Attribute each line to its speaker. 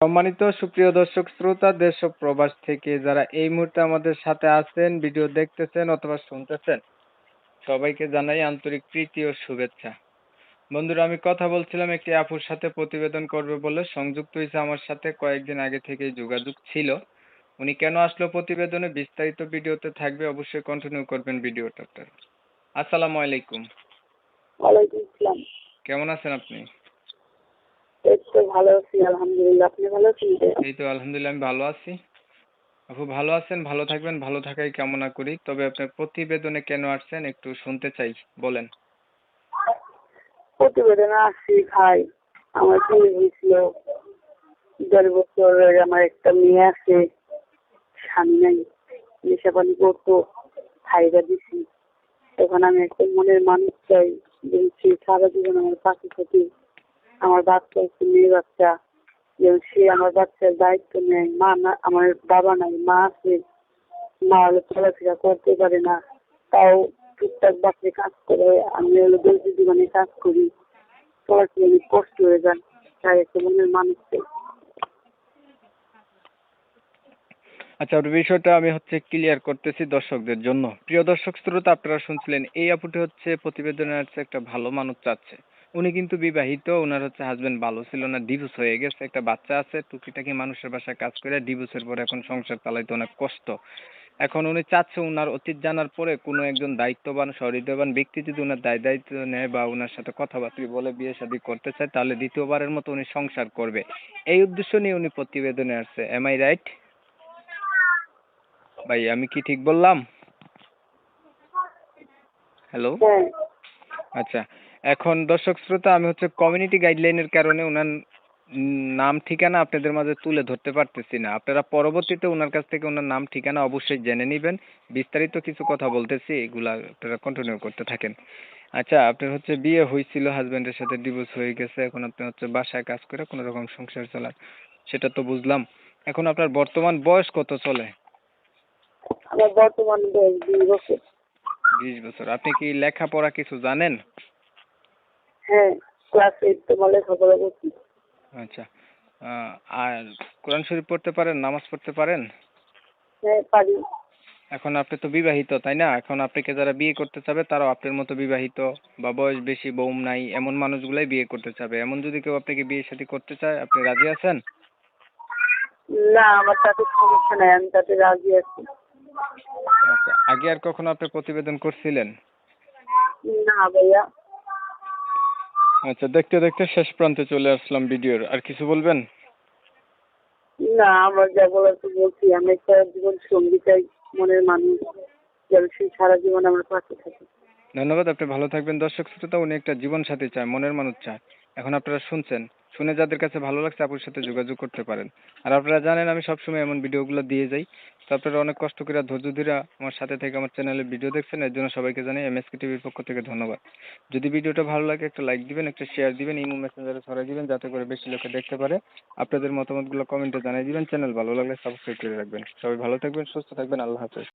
Speaker 1: সম্মানিত সুপ্রিয় দর্শক শ্রোতা দেশ ও প্রবাস থেকে যারা এই মুহূর্তে আমাদের সাথে আছেন, ভিডিও দেখতেছেন অথবা শুনতেছেন, সবাইকে জানাই আন্তরিক প্রীতি ও শুভেচ্ছা। বন্ধুরা, আমি কথা বলছিলাম একটি আপুর সাথে প্রতিবেদন করবে বলে সংযুক্ত হয়েছে আমার সাথে, কয়েকদিন আগে থেকেই যোগাযোগ ছিল। উনি কেন আসলো প্রতিবেদনে বিস্তারিত ভিডিওতে থাকবে, অবশ্যই কন্টিনিউ করবেন ভিডিওটা। আসসালামু আলাইকুম।
Speaker 2: ওয়ালাইকুম আসসালাম।
Speaker 1: কেমন আছেন আপনি?
Speaker 2: এই তো ভালো আছি আলহামদুলিল্লাহ। আপনি ভালো আছেন?
Speaker 1: এই তো আলহামদুলিল্লাহ, আমি ভালো আছি। আপু ভালো আছেন, ভালো থাকবেন, ভালো থাকাই কামনা করি। তবে আপনার প্রতিবেদনে কেন আসছেন একটু শুনতে চাই, বলেন।
Speaker 2: প্রতিবেদনে আসছি ভাই, আমার বিয়ে হয়েছিল ১.৫ বছর। আমার একটা মেয়ে আছে, স্বামী নাই, নেশাপানি করতো, খাইবা দিছি। তখন আমি একটা মনের মানুষ চাই, যে সে সারা জীবন আমার পাশে থাকে। আমার বাচ্চা আছে, মেয়ে বাচ্চা, যেন সে আমার বাচ্চার দায়িত্ব নেয়। মা না, আমার বাবা নাই, মা আছে। মা হলো চলাফেরা করতে পারে না, তাও টুকটাক বাচ্চা কাজ করে। আমি হলো দর্জি জীবনে কাজ করি, চলাফেরা অনেক কষ্ট হয়ে যায়। তাই একটা মনের মানুষ চাই।
Speaker 1: আচ্ছা, ওর বিষয়টা আমি ক্লিয়ার করতেছি দর্শকদের জন্য। প্রিয় দর্শক শ্রোতা, আপনারা শুনছিলেন এই আপুটি প্রতিবেদনে একটা ভালো মানুষ চাচ্ছে। উনি কিন্তু বিবাহিত, ওনার হাজবেন্ড ভালো ছিল না, ডিভোর্স হয়ে গেছে, একটা বাচ্চা আছে, টুকিটাকি মানুষের বাসায় কাজ করে ডিভোর্সের পরে এখন সংসার চালাইতে অনেক কষ্ট। এখন উনি চাচ্ছে ওনার অতীত জানার পরে কোনো একজন দায়িত্ববান সহৃদয়বান ব্যক্তি যদি ওনার দায়িত্ব নেয় বা ওনার সাথে কথাবার্তা বলে বিয়ে শাদী করতে চায়, তাহলে দ্বিতীয়বারের মতো উনি সংসার করবে। এই উদ্দেশ্য নিয়ে উনি প্রতিবেদনে আসছে। এম আই রাইট ভাই? আমি কি ঠিক বললাম? হ্যালো।
Speaker 2: হ্যাঁ,
Speaker 1: আচ্ছা, এখন দর্শক শ্রোতা, আমি কমিউনিটি গাইডলাইনের কারণে ওনার নাম ঠিকানা আপনাদের মাঝে তুলে ধরতে পারতেছি না। আপনারা পরবর্তীতে ওনার কাছ থেকে ওনার নাম ঠিকানা অবশ্যই জেনে নেবেন। বিস্তারিত কিছু কথা বলতেছি, এগুলা আপনারা কন্টিনিউ করতে থাকেন। আচ্ছা, আপনার বিয়ে হয়েছিল, হাজবেন্ডের সাথে ডিভোর্স হয়ে গেছে, এখন আপনি বাসায় কাজ করে কোনো রকম সংসার চালান, সেটা তো বুঝলাম। এখন আপনার বর্তমান বয়স কত চলে?
Speaker 2: আমার বর্তমান বয়স ২ বছর।
Speaker 1: 20 বছর। আপনি কি লেখাপড়া কিছু জানেন?
Speaker 2: হ্যাঁ, ক্লাস 8 তোমার লেখাপড়া করছি।
Speaker 1: আচ্ছা, আর কোরআন শরীফ পড়তে পারেন, নামাজ পড়তে পারেন?
Speaker 2: হ্যাঁ, পারি।
Speaker 1: এখন আপনি তো বিবাহিত, তাই না? এখন আপনাকে যারা বিয়ে করতে চাবে তারাও আপনার মতো বিবাহিত বা বয়স বেশি, বউ নাই, এমন মানুষগুলাই বিয়ে করতে চাবে। এমন যদি কেউ আপনাকে বিয়ে শাদী করতে চায়, আপনি রাজি আছেন?
Speaker 2: না, আমার তাতে সমস্যা নাই, আমি তাতে রাজি আছি।
Speaker 1: আচ্ছা, আগে আর কখনো আপনি প্রতিবেদন করছিলেন?
Speaker 2: না ভাইয়া।
Speaker 1: আচ্ছা, দেখতে দেখতে শেষ প্রান্তে চলে আসলাম ভিডিওর। আর কিছু বলবেন?
Speaker 2: না, আমার যা বলার তো বলছি। আমি একটা জীবন সঙ্গী চাই, মনের মানুষ, যেন সে সারা জীবন আমার পাশে থাকে।
Speaker 1: ধন্যবাদ, আপনি ভালো থাকবেন। দর্শক শ্রোতা, উনি একটা জীবন সাথী চায়, মনের মানুষ চায়। এখন আপনারা শুনছেন, শুনে যাদের কাছে ভালো লাগছে আপুর সাথে যোগাযোগ করতে পারেন। আর আপনারা জানেন আমি সবসময় এমন ভিডিওগুলো দিয়ে যাই। তো আপনারা অনেক কষ্ট করে ধৈর্য ধরে আমার সাথে থেকে আমার চ্যানেলে ভিডিও দেখছেন, এর জন্য সবাইকে জানাই এমএসকে টিভির পক্ষ থেকে ধন্যবাদ। যদি ভিডিওটা ভালো লাগে একটা লাইক দিবেন, একটা শেয়ার দিবেন, ইমো মেসেঞ্জারে ছড়াই দিবেন, যাতে করে বেশি লোকে দেখতে পারে। আপনাদের মতামতগুলো কমেন্টে জানিয়ে দিবেন। চ্যানেল ভালো লাগলে সাবস্ক্রাইব করে রাখবেন। সবাই ভালো থাকবেন, সুস্থ থাকবেন, আল্লাহ হাফেজ।